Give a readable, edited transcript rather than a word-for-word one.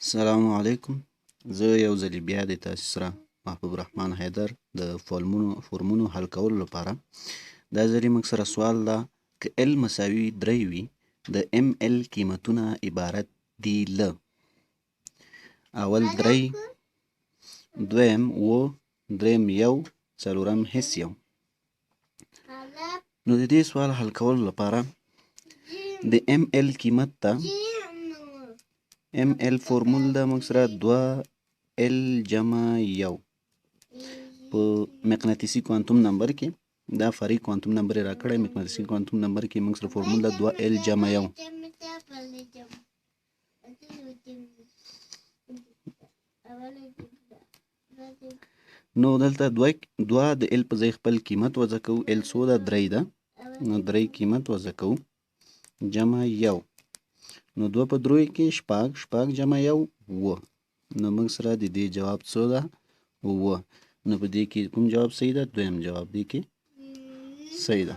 السلام علیکم. زه یو ځلې بیا د تاسو سره محبوب رحمان حیدر د فورمونو حل کولو لپاره. دا ځلې موږ سره سوال ده که ال مساوي 3 وي د ام ال قیمتونه عبارت دي له اول 3 دویم اوه دریم یو څلورم هیڅ یو. نو د دې سوال حل کولو لپاره د ام ال قیمت ته ام ال فورمول ده موږ سره 2 ال جمع یو په مقناطیسي کوانتم نمبر کې دا فرعي کوانتم نمبر یې راکړی. مقناطیسي کوانتم نمبر کې موږ سره فورمول ده 2 ال جمع یو. نو دلته 2 د ال په ځای خپل قیمت وضع کوو. ال څو ده؟ 3 ده. نو 3 قیمت وضع کوو جمع یو. نو 2 په 3 کې شپږ جمع یو اوه. نو موږ سره د دې جواب څو ده؟ اوه. نو په دې کې کوم جواب صحیح ده؟ دویم جواب دی کې صحیح ده.